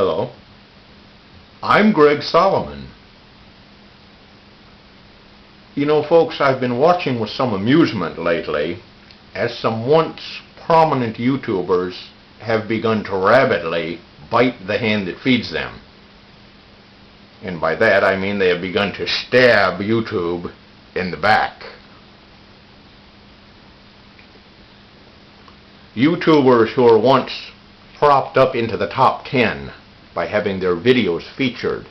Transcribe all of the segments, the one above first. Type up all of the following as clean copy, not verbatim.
Hello. I'm Greg Solomon. You know, folks, I've been watching with some amusement lately as some once prominent YouTubers have begun to rabidly bite the hand that feeds them. And by that I mean they have begun to stab YouTube in the back. YouTubers who were once propped up into the top 10 by having their videos featured.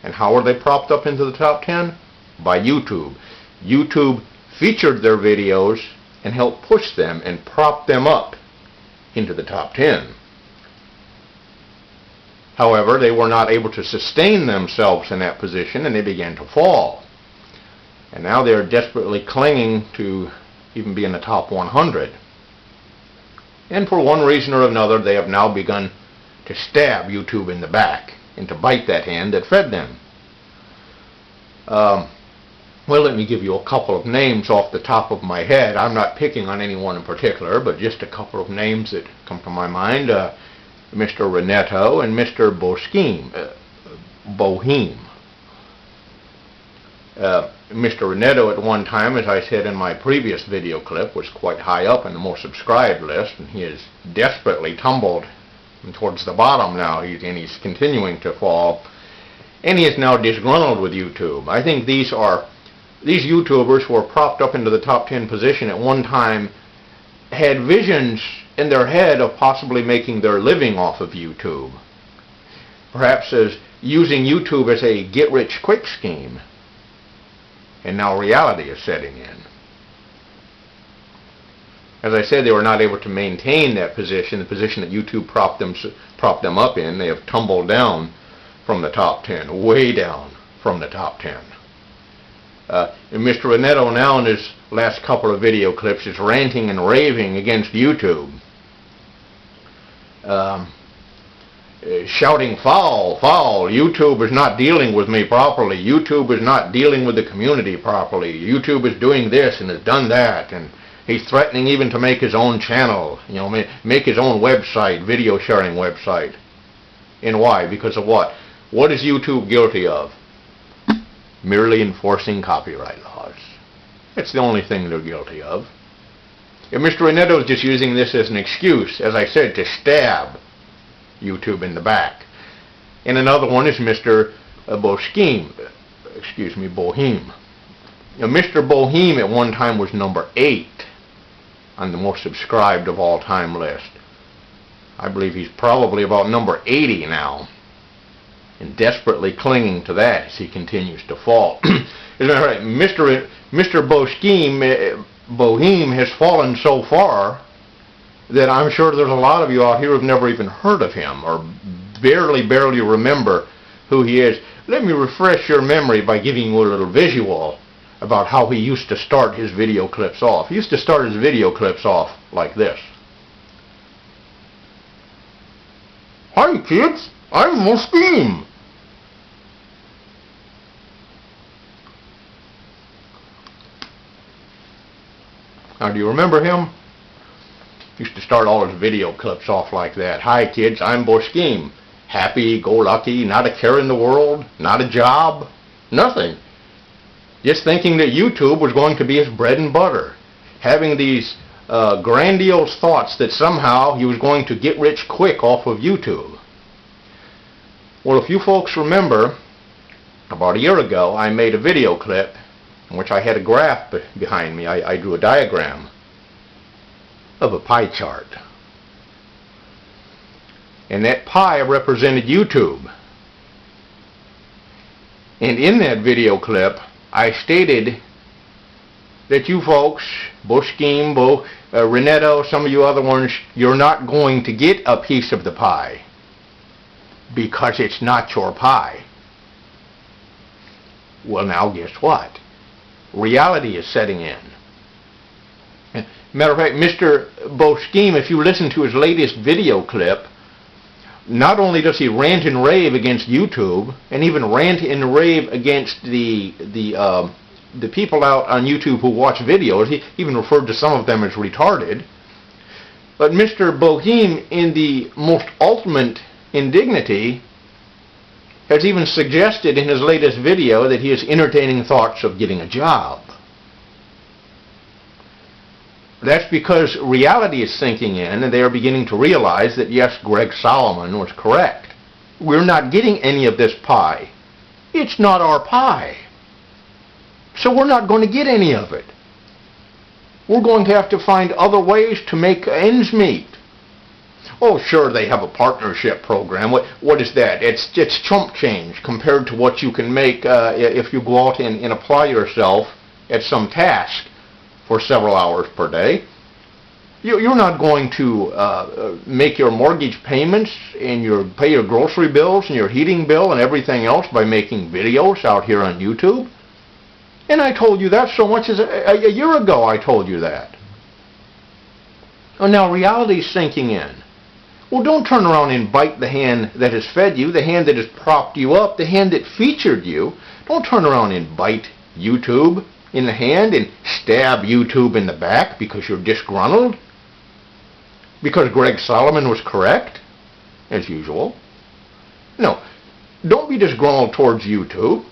And how were they propped up into the top 10? By YouTube. YouTube featured their videos and helped push them and prop them up into the top 10. However, they were not able to sustain themselves in that position and they began to fall. And now they are desperately clinging to even be in the top 100. And for one reason or another, they have now begun to stab YouTube in the back and to bite that hand that fed them. Well, let me give you a couple of names off the top of my head. I'm not picking on anyone in particular, but just a couple of names that come to my mind. Mr. Reneto and Mr. Boheme. Mr. Reneto at one time, as I said in my previous video clip, was quite high up in the most subscribed list, and he has desperately tumbled towards the bottom now, and he's continuing to fall, and he is now disgruntled with YouTube. I think these YouTubers who were propped up into the top 10 position at one time had visions in their head of possibly making their living off of YouTube, perhaps as using YouTube as a get-rich-quick scheme. And now reality is setting in. As I said, they were not able to maintain that position, the position that YouTube propped them up in. They have tumbled down from the top 10, way down from the top 10. And Mr. Reneto now in his last couple of video clips is ranting and raving against YouTube. Shouting, foul, foul, YouTube is not dealing with me properly, YouTube is not dealing with the community properly, YouTube is doing this and has done that, and he's threatening even to make his own channel, make his own website, video sharing website. And why? Because of what? What is YouTube guilty of? Merely enforcing copyright laws. It's the only thing they're guilty of. And Mr. Reneto is just using this as an excuse, as I said, to stab YouTube in the back. And another one is Mr. Boheme. Now, Mr. Boheme at one time was number 8 on the most subscribed of all time list. I believe he's probably about number 80 now, and desperately clinging to that as he continues to fall. Isn't that right? Mr. Boheme has fallen so far that I'm sure there's a lot of you out here who've never even heard of him or barely remember who he is. Let me refresh your memory by giving you a little visual about how he used to start his video clips off. He used to start his video clips off like this. Hi kids, I'm Boheme. Now, do you remember him? Used to start all his video clips off like that. Hi kids, I'm Boheme. Happy-go-lucky, not a care in the world, not a job, nothing. Just thinking that YouTube was going to be his bread and butter. Having these grandiose thoughts that somehow he was going to get rich quick off of YouTube. Well, if you folks remember, about a year ago I made a video clip in which I had a graph behind me. I drew a diagram of a pie chart. And that pie represented YouTube. And in that video clip, I stated that you folks, Boheme, Reneto, some of you other ones, you're not going to get a piece of the pie because it's not your pie. Well, now guess what? Reality is setting in. Matter of fact, Mr. Boheme, if you listen to his latest video clip, not only does he rant and rave against YouTube, and even rant and rave against the people out on YouTube who watch videos, he even referred to some of them as retarded, but Mr. Boheme, in the most ultimate indignity, has even suggested in his latest video that he is entertaining thoughts of getting a job. That's because reality is sinking in, and they are beginning to realize that, yes, Greg Solomon was correct. We're not getting any of this pie. It's not our pie. So we're not going to get any of it. We're going to have to find other ways to make ends meet. Oh, sure, they have a partnership program. What is that? It's chump change compared to what you can make if you go out and apply yourself at some task for several hours per day. You're not going to make your mortgage payments and pay your grocery bills and your heating bill and everything else by making videos out here on YouTube. And I told you that so much as a year ago I told you that. Oh, now reality's sinking in. Well, don't turn around and bite the hand that has fed you, the hand that has propped you up, the hand that featured you. Don't turn around and bite YouTube in the hand and stab YouTube in the back because you're disgruntled. Because Greg Solomon was correct, as usual. No, don't be disgruntled towards YouTube.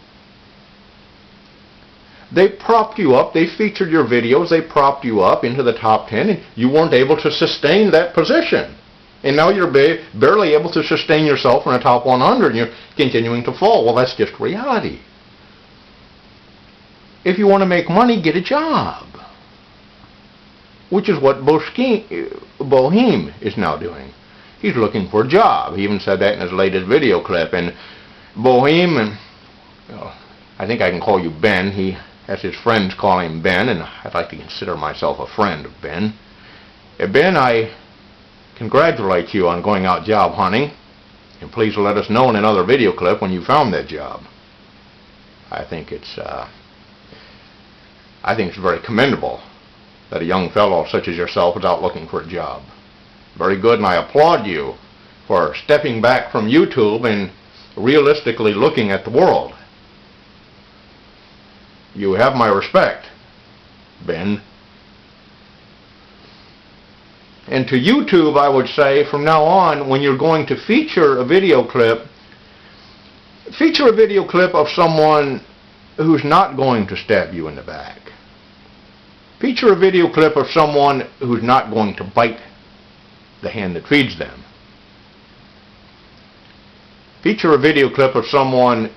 They propped you up, they featured your videos, they propped you up into the top 10, and you weren't able to sustain that position. And now you're barely able to sustain yourself in the top 100, and you're continuing to fall. Well, that's just reality. If you want to make money, get a job. Which is what Boheem is now doing. He's looking for a job. He even said that in his latest video clip. And Boheem, and I think I can call you Ben. He has his friends call him Ben, and I'd like to consider myself a friend of Ben. Ben, I congratulate you on going out job hunting, and please let us know in another video clip when you found that job. I think it's very commendable that a young fellow such as yourself is out looking for a job. Very good, and I applaud you for stepping back from YouTube and realistically looking at the world. You have my respect, Ben. And to YouTube, I would say, from now on, when you're going to feature a video clip of someone who's not going to stab you in the back. Feature a video clip of someone who's not going to bite the hand that feeds them. Feature a video clip of someone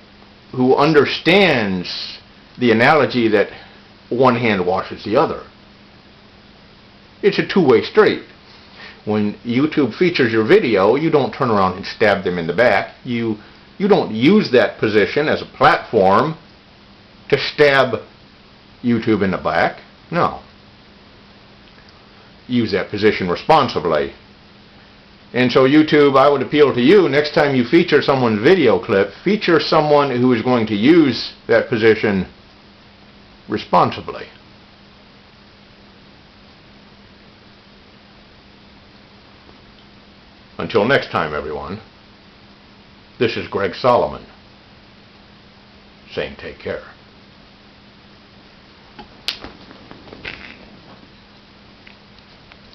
who understands the analogy that one hand washes the other. It's a two-way street. When YouTube features your video, you don't turn around and stab them in the back. You don't use that position as a platform to stab YouTube in the back. No. Use that position responsibly. And so YouTube, I would appeal to you, next time you feature someone's video clip, feature someone who is going to use that position responsibly. Until next time, everyone, this is Greg Solomon saying take care.